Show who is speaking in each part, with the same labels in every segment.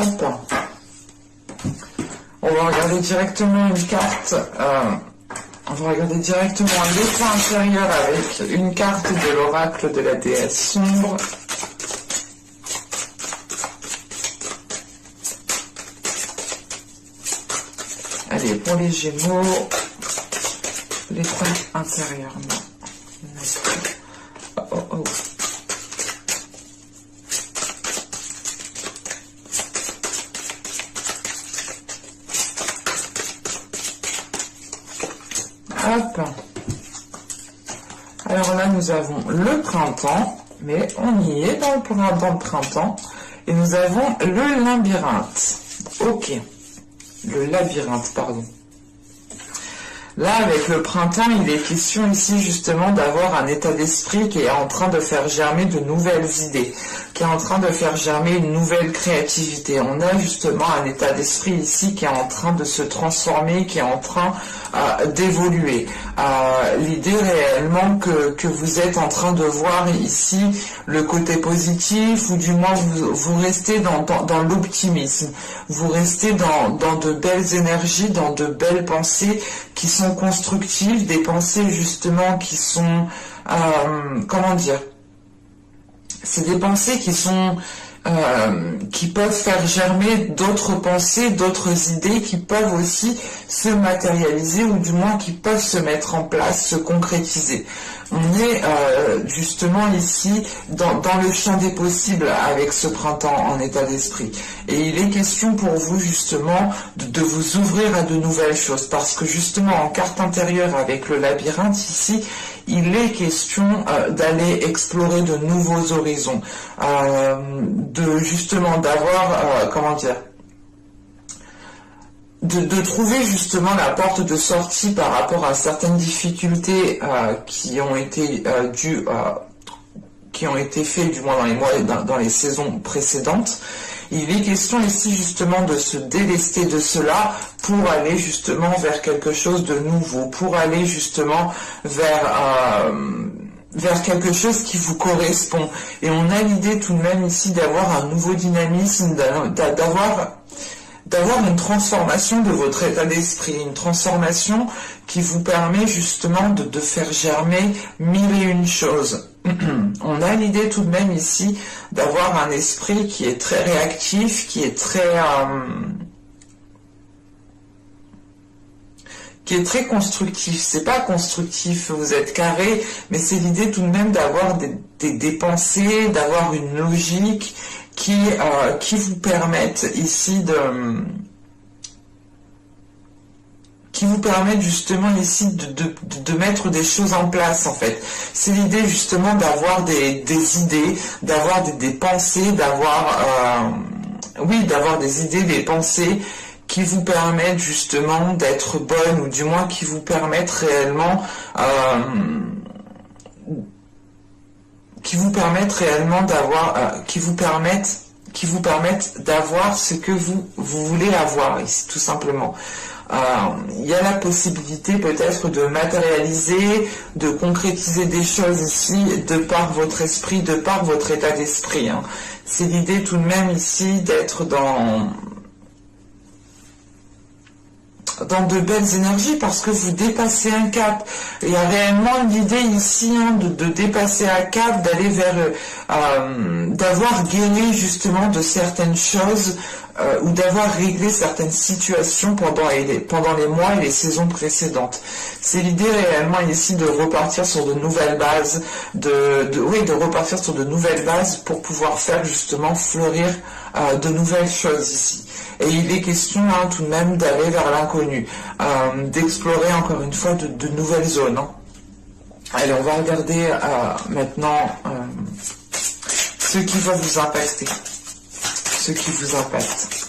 Speaker 1: Hop. On va regarder directement une carte. On va regarder directement l'état intérieur avec une carte de l'oracle de la déesse sombre. Allez, pour les Gémeaux, l'état intérieur. Non. Oh, oh. Hop. Alors là, nous avons le printemps, mais on y est dans le printemps. Et nous avons le labyrinthe. Ok. Le labyrinthe, pardon. Là, avec le printemps, il est question ici justement d'avoir un état d'esprit qui est en train de faire germer de nouvelles idées, qui est en train de faire germer une nouvelle créativité. On a justement un état d'esprit ici qui est en train de se transformer, qui est en train d'évoluer. L'idée réellement que vous êtes en train de voir ici le côté positif, ou du moins vous restez dans l'optimisme, vous restez dans de belles énergies, dans de belles pensées qui sont constructives, des pensées justement qui sont, comment dire, c'est des pensées qui sont qui peuvent faire germer d'autres pensées, d'autres idées qui peuvent aussi se matérialiser, ou du moins qui peuvent se mettre en place, se concrétiser. On est justement ici dans le champ des possibles avec ce printemps en état d'esprit. Et il est question pour vous justement de vous ouvrir à de nouvelles choses, parce que justement en carte intérieure avec le labyrinthe ici, il est question d'aller explorer de nouveaux horizons, de justement d'avoir, comment dire, de trouver justement la porte de sortie par rapport à certaines difficultés qui ont été dues, qui ont été faites du moins dans les mois, dans les saisons précédentes. Il est question ici justement de se délester de cela pour aller justement vers quelque chose de nouveau, pour aller justement vers quelque chose qui vous correspond. Et on a l'idée tout de même ici d'avoir un nouveau dynamisme, d'avoir une transformation de votre état d'esprit, une transformation qui vous permet justement de faire germer mille et une choses. On a l'idée tout de même ici d'avoir un esprit qui est très réactif, qui est très constructif. C'est pas constructif, vous êtes carré, mais c'est l'idée tout de même d'avoir des pensées, d'avoir une logique qui vous permettent ici qui vous permettent justement ici de mettre des choses en place en fait. C'est l'idée justement d'avoir des idées, d'avoir des pensées, d'avoir d'avoir des idées, des pensées qui vous permettent justement d'être bonnes, ou du moins qui vous permettent réellement d'avoir qui vous permettent d'avoir ce que vous voulez avoir ici, tout simplement. Il y a la possibilité peut-être de matérialiser, de concrétiser des choses ici de par votre esprit, de par votre état d'esprit. Hein. C'est l'idée tout de même ici d'être dans de belles énergies, parce que vous dépassez un cap. Il y a réellement l'idée ici de dépasser un cap, d'aller vers d'avoir guéri justement de certaines choses, ou d'avoir réglé certaines situations pendant les mois et les saisons précédentes. C'est l'idée réellement ici de repartir sur de nouvelles bases, de repartir sur de nouvelles bases pour pouvoir faire justement fleurir de nouvelles choses ici. Et il est question tout de même d'aller vers l'inconnu, d'explorer encore une fois de nouvelles zones. Hein. Allez, on va regarder maintenant ce qui va vous impacter. Ce qui vous impacte.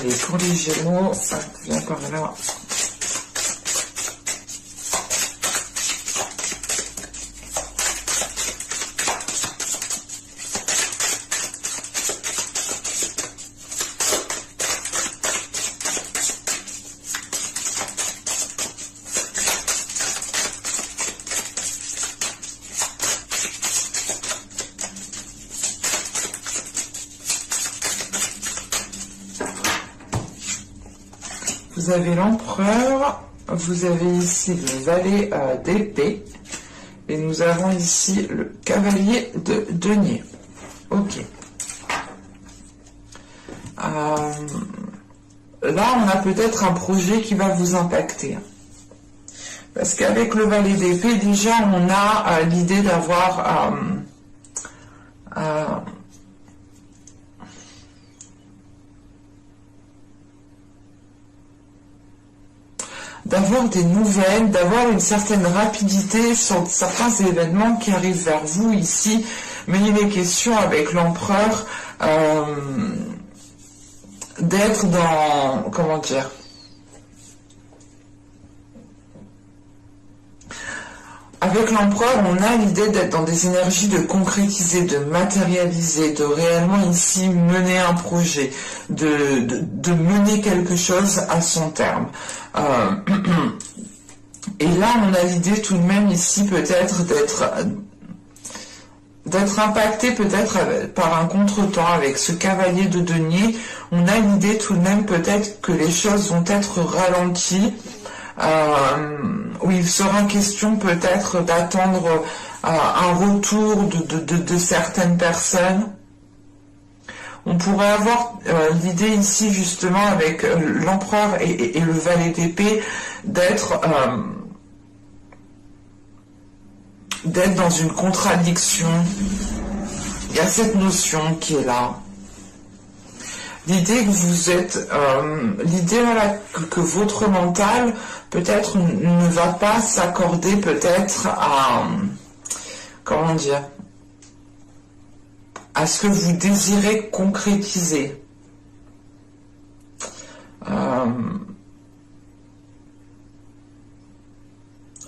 Speaker 1: Allez, pour les Gémeaux, ça vient par là. vous avez l'empereur, vous avez ici le valet d'épée, et nous avons ici le cavalier de denier. Ok. Là, on a peut-être un projet qui va vous impacter. Parce qu'avec le valet d'épée, déjà, on a l'idée d'avoir des nouvelles, d'avoir une certaine rapidité sur certains événements qui arrivent vers vous ici. Mais il est question avec l'empereur d'être dans, comment dire, avec l'empereur, on a l'idée d'être dans des énergies de concrétiser, de matérialiser, de réellement ici mener un projet, de mener quelque chose à son terme. Et là, on a l'idée tout de même ici peut-être d'être impacté peut-être par un contretemps avec ce cavalier de denier. On a l'idée tout de même peut-être que les choses vont être ralenties, où il sera question peut-être d'attendre un retour de certaines personnes. On pourrait avoir l'idée ici justement avec l'empereur et le valet d'épée d'être dans une contradiction. Il y a cette notion qui est là. L'idée que vous êtes, l'idée voilà, que votre mental peut-être ne va pas s'accorder peut-être à, comment dire, à ce que vous désirez concrétiser.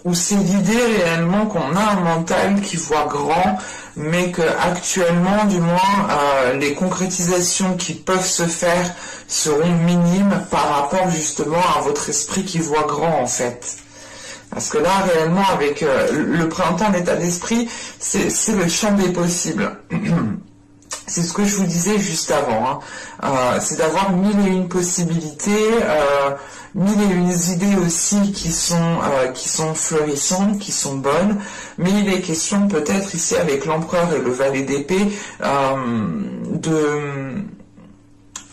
Speaker 1: Ou c'est l'idée réellement qu'on a un mental qui voit grand, mais que actuellement, du moins, les concrétisations qui peuvent se faire seront minimes par rapport justement à votre esprit qui voit grand en fait. Parce que là, réellement, avec le printemps, l'état d'esprit, c'est le champ des possibles. C'est ce que je vous disais juste avant. C'est d'avoir 1001 possibilités, 1001 idées aussi qui sont florissantes, qui sont bonnes. Mais il est question peut-être ici avec l'empereur et le valet d'épée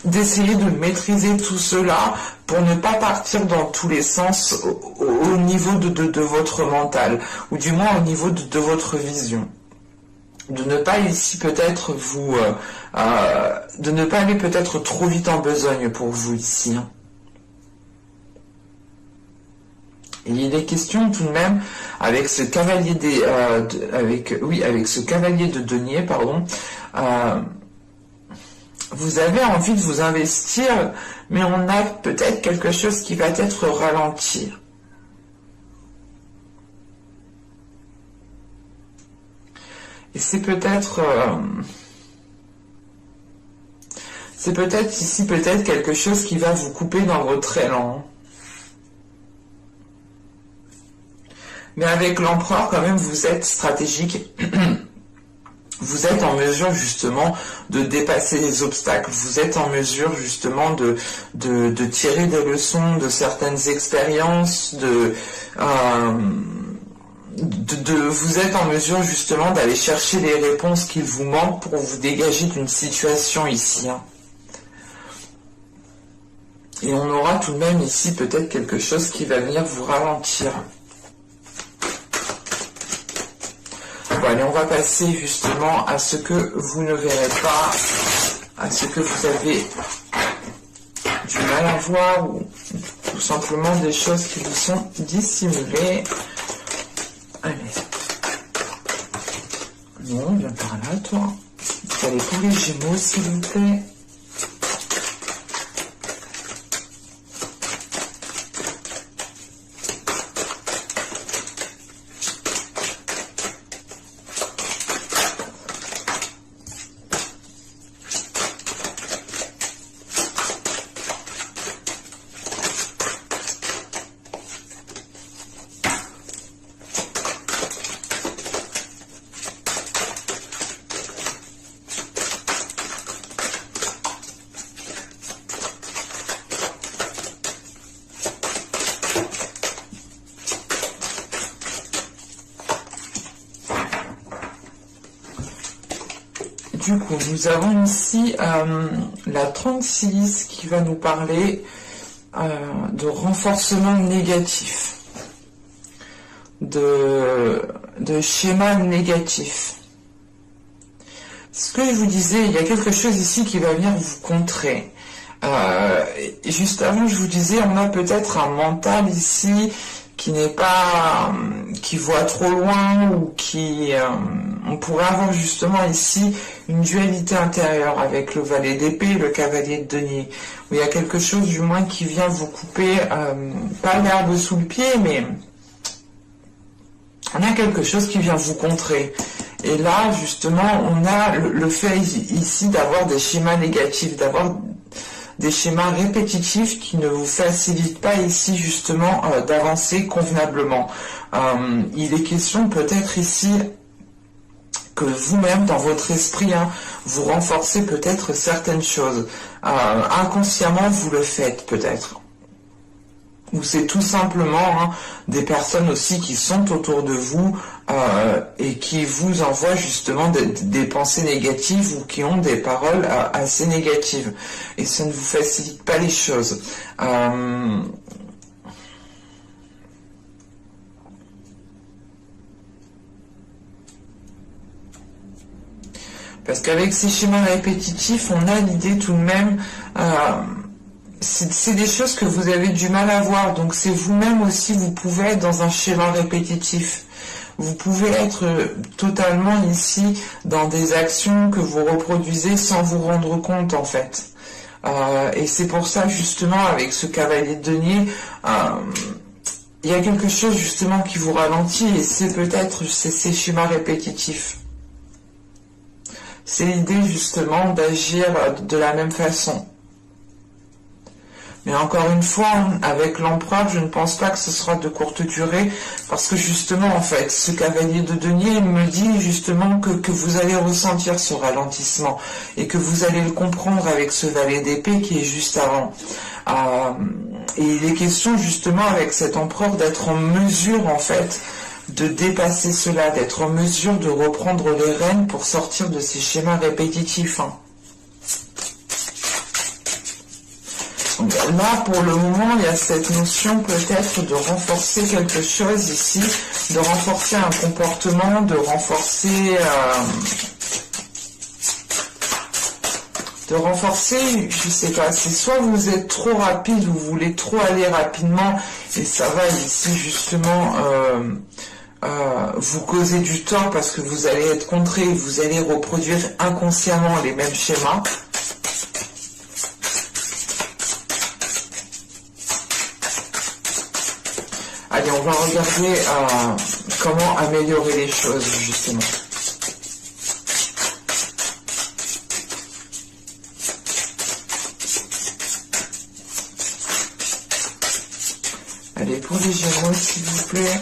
Speaker 1: d'essayer de maîtriser tout cela pour ne pas partir dans tous les sens au niveau de votre mental, ou du moins au niveau de votre vision. De ne pas ici peut-être de ne pas aller peut-être trop vite en besogne pour vous ici. Et il est question tout de même avec ce cavalier avec ce cavalier de denier, pardon. Vous avez envie de vous investir, mais on a peut-être quelque chose qui va être ralenti. Et c'est peut-être ici peut-être quelque chose qui va vous couper dans votre élan. Mais avec l'empereur, quand même, vous êtes stratégique. Vous êtes en mesure justement de dépasser les obstacles. Vous êtes en mesure justement de tirer des leçons de certaines expériences, vous êtes en mesure justement d'aller chercher les réponses qu'il vous manque pour vous dégager d'une situation ici. Et on aura tout de même ici peut-être quelque chose qui va venir vous ralentir. Bon, allez, on va passer justement à ce que vous ne verrez pas, à ce que vous avez du mal à voir, ou tout simplement des choses qui vous sont dissimulées. Allez. Non, viens par là, toi. Allez, pour les Gémeaux, s'il vous plaît. du coup, nous avons ici la 36 qui va nous parler de renforcement négatif, de schéma négatif. Ce que je vous disais, il y a quelque chose ici qui va venir vous contrer. Juste avant, je vous disais, on a peut-être un mental ici qui n'est pas, qui voit trop loin, ou qui, on pourrait avoir justement ici une dualité intérieure avec le valet d'épée et le cavalier de denier, où il y a quelque chose du moins qui vient vous couper, pas l'herbe sous le pied, mais on a quelque chose qui vient vous contrer. Et là, justement, on a le fait ici d'avoir des schémas négatifs, d'avoir des schémas répétitifs qui ne vous facilitent pas ici justement d'avancer convenablement. Il est question peut-être ici que vous-même, dans votre esprit, vous renforcez peut-être certaines choses. Inconsciemment, vous le faites peut-être. Ou c'est tout simplement des personnes aussi qui sont autour de vous et qui vous envoient justement des pensées négatives, ou qui ont des paroles assez négatives. Et ça ne vous facilite pas les choses. Parce qu'avec ces schémas répétitifs, on a l'idée tout de même... c'est des choses que vous avez du mal à voir, donc c'est vous-même aussi, vous pouvez être dans un schéma répétitif. Vous pouvez être totalement ici dans des actions que vous reproduisez sans vous rendre compte en fait. Et c'est pour ça justement avec ce cavalier de denier, il y a quelque chose justement qui vous ralentit, et c'est peut-être ces schémas répétitifs. C'est l'idée justement d'agir de la même façon. Mais encore une fois, avec l'empereur, je ne pense pas que ce sera de courte durée, parce que justement, en fait, ce cavalier de denier me dit justement que vous allez ressentir ce ralentissement, et que vous allez le comprendre avec ce valet d'épée qui est juste avant. Et il est question justement avec cet empereur d'être en mesure, en fait, de dépasser cela, d'être en mesure de reprendre les rênes pour sortir de ces schémas répétitifs. Là, pour le moment, il y a cette notion peut-être de renforcer quelque chose ici, de renforcer un comportement, de renforcer, je sais pas, c'est soit vous êtes trop rapide, ou vous voulez trop aller rapidement, et ça va ici justement vous causer du tort, parce que vous allez être contré, vous allez reproduire inconsciemment les mêmes schémas. Allez, on va regarder comment améliorer les choses, justement. Allez, pour les Gémeaux, s'il vous plaît.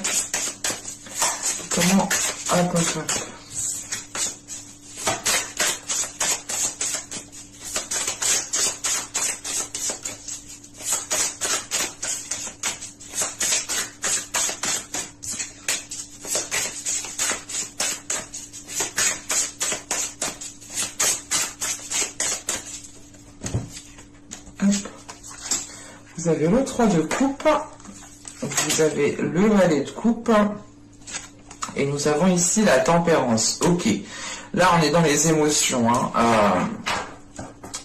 Speaker 1: Comment... Hop, hop, hop. Vous avez le 3 de coupe, vous avez le valet de coupe, et nous avons ici la tempérance. Ok, là on est dans les émotions.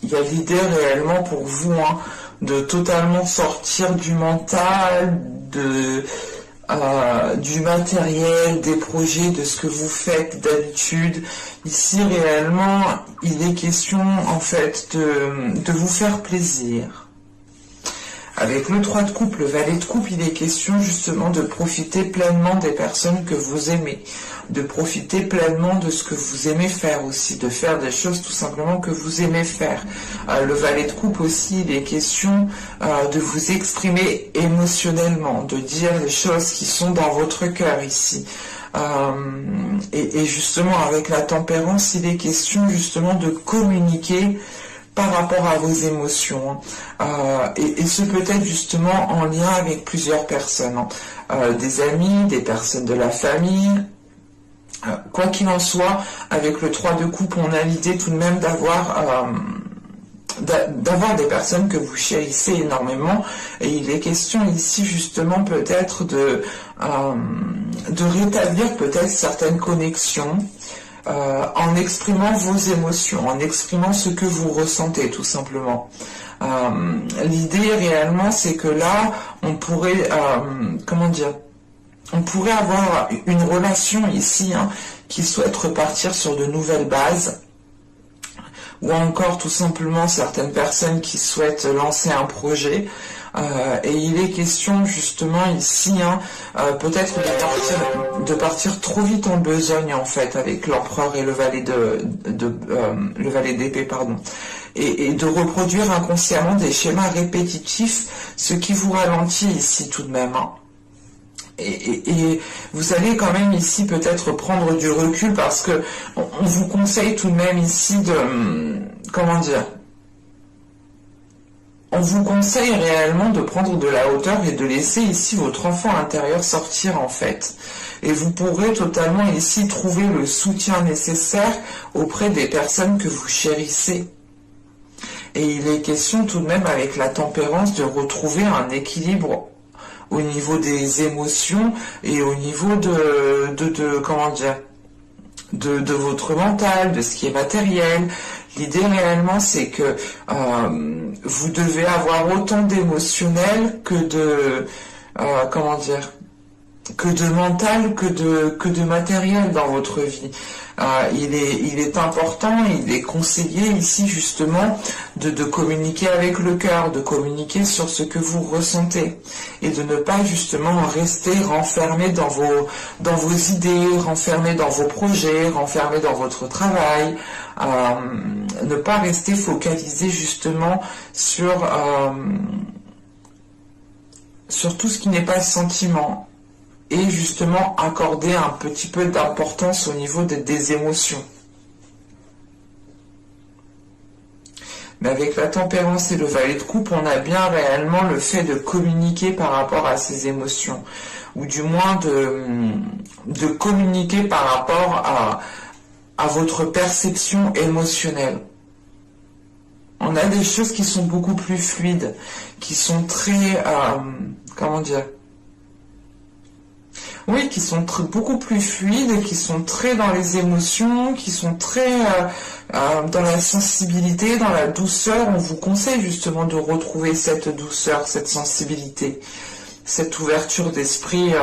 Speaker 1: Il y a l'idée réellement pour vous de totalement sortir du mental, du matériel, des projets, de ce que vous faites d'habitude. Ici réellement, il est question en fait de vous faire plaisir. Avec le 3 de coupe, le valet de coupe, il est question justement de profiter pleinement des personnes que vous aimez, de profiter pleinement de ce que vous aimez faire aussi, de faire des choses tout simplement que vous aimez faire. Le valet de coupe aussi, il est question de vous exprimer émotionnellement, de dire les choses qui sont dans votre cœur ici. Et justement, avec la tempérance, il est question justement de communiquer par rapport à vos émotions, et ce peut être justement en lien avec plusieurs personnes, des amis, des personnes de la famille, Quoi qu'il en soit, avec le 3 de coupe, on a l'idée tout de même d'avoir des personnes que vous chérissez énormément, et il est question ici justement peut-être de rétablir peut-être certaines connexions en exprimant vos émotions, en exprimant ce que vous ressentez tout simplement. L'idée réellement c'est que là on pourrait comment dire, on pourrait avoir une relation ici qui souhaite repartir sur de nouvelles bases, ou encore tout simplement certaines personnes qui souhaitent lancer un projet. Et il est question justement ici peut-être de partir trop vite en besogne en fait avec l'empereur et le valet le valet d'épée, pardon, et de reproduire inconsciemment des schémas répétitifs, ce qui vous ralentit ici tout de même. Et vous allez quand même ici peut-être prendre du recul, parce que on vous conseille tout de même ici de, comment dire, on vous conseille réellement de prendre de la hauteur et de laisser ici votre enfant intérieur sortir en fait. Et vous pourrez totalement ici trouver le soutien nécessaire auprès des personnes que vous chérissez. Et il est question tout de même avec la tempérance de retrouver un équilibre au niveau des émotions et au niveau comment dire, de votre mental, de ce qui est matériel. L'idée réellement c'est que vous devez avoir autant d'émotionnel que de comment dire, que de mental, que de matériel dans votre vie. Il est important, il est conseillé ici justement de communiquer avec le cœur, de communiquer sur ce que vous ressentez, et de ne pas justement rester renfermé dans vos idées, renfermé dans vos projets, renfermé dans votre travail, ne pas rester focalisé justement sur tout ce qui n'est pas sentiment, et justement accorder un petit peu d'importance au niveau des émotions. Mais avec la tempérance et le valet de coupe, on a bien réellement le fait de communiquer par rapport à ces émotions, ou du moins de communiquer par rapport à votre perception émotionnelle. On a des choses qui sont beaucoup plus fluides, qui sont très, comment dire, oui, qui sont beaucoup plus fluides, qui sont très dans les émotions, qui sont très dans la sensibilité, dans la douceur. On vous conseille justement de retrouver cette douceur, cette sensibilité, cette ouverture d'esprit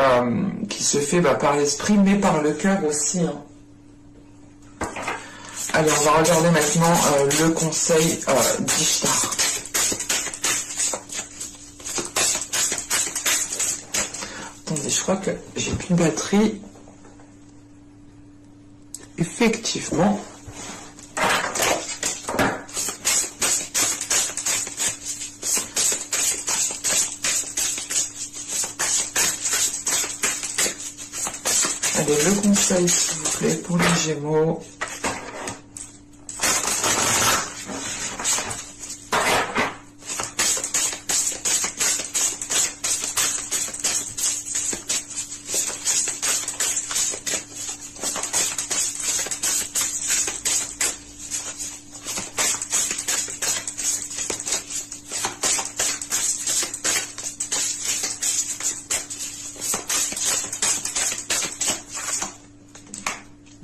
Speaker 1: qui se fait par l'esprit, mais par le cœur aussi. Allez, on va regarder maintenant le conseil d'Ishtar. Attendez, je crois que j'ai plus de batterie. Effectivement. Allez, le conseil, s'il vous plaît, pour les Gémeaux.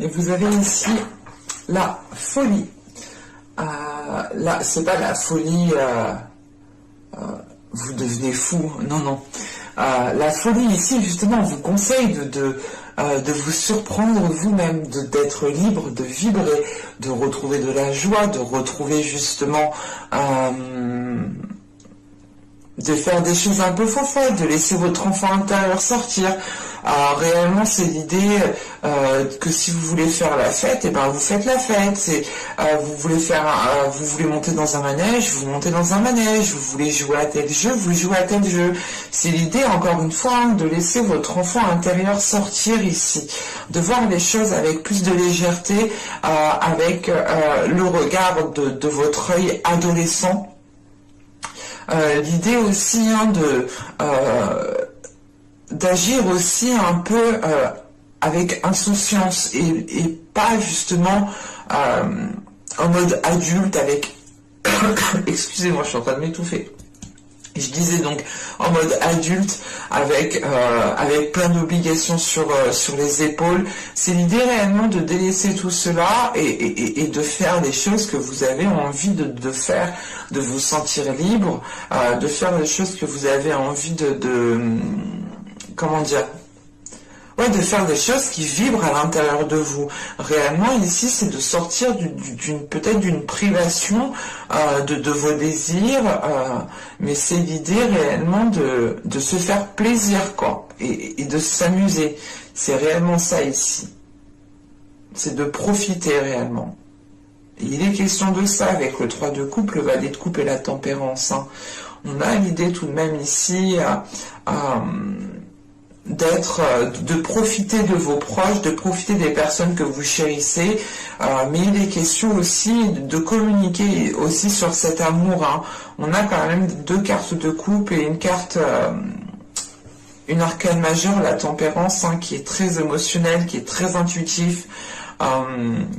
Speaker 1: Et vous avez ici la folie. Là, c'est pas la folie, vous devenez fou. Non, non. La folie ici, justement, on vous conseille de vous surprendre vous-même, d'être libre, de vibrer, de retrouver de la joie, de retrouver justement, de faire des choses un peu folles, de laisser votre enfant intérieur sortir. Réellement, c'est l'idée que si vous voulez faire la fête, et ben vous faites la fête. C'est vous voulez monter dans un manège, vous montez dans un manège. Vous voulez jouer à tel jeu, vous jouez à tel jeu. C'est l'idée, encore une fois, de laisser votre enfant intérieur sortir ici, de voir les choses avec plus de légèreté, avec le regard de votre œil adolescent. L'idée aussi d'agir aussi un peu avec insouciance et pas justement en mode adulte avec... Excusez-moi, je suis en train de m'étouffer. Je disais donc en mode adulte avec plein d'obligations sur les épaules. C'est l'idée réellement de délaisser tout cela et de faire des choses que vous avez envie de faire, de vous sentir libre, de faire des choses que vous avez envie comment dire, ouais, de faire des choses qui vibrent à l'intérieur de vous. Réellement, ici, c'est de sortir peut-être d'une privation de vos désirs, mais c'est l'idée réellement de se faire plaisir, quoi, et de s'amuser. C'est réellement ça ici. C'est de profiter réellement. Et il est question de ça avec le 3 de coupe, le valet de coupe et la tempérance. Hein. On a l'idée tout de même ici... de profiter de vos proches, de profiter des personnes que vous chérissez, mais il est question aussi de communiquer aussi sur cet amour. Hein. On a quand même 2 cartes de coupe et une carte, une arcane majeure, la tempérance, hein, qui est très émotionnelle, qui est très intuitif,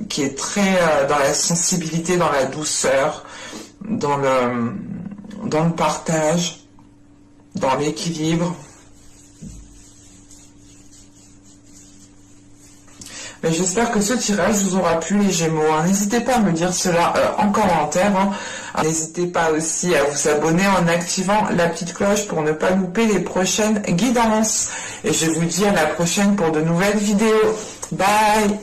Speaker 1: qui est très dans la sensibilité, dans la douceur, dans le partage, dans l'équilibre. Mais j'espère que ce tirage vous aura plu, les Gémeaux. Hein. N'hésitez pas à me dire cela en commentaire. Hein. N'hésitez pas aussi à vous abonner en activant la petite cloche pour ne pas louper les prochaines guidances. Et je vous dis à la prochaine pour de nouvelles vidéos. Bye!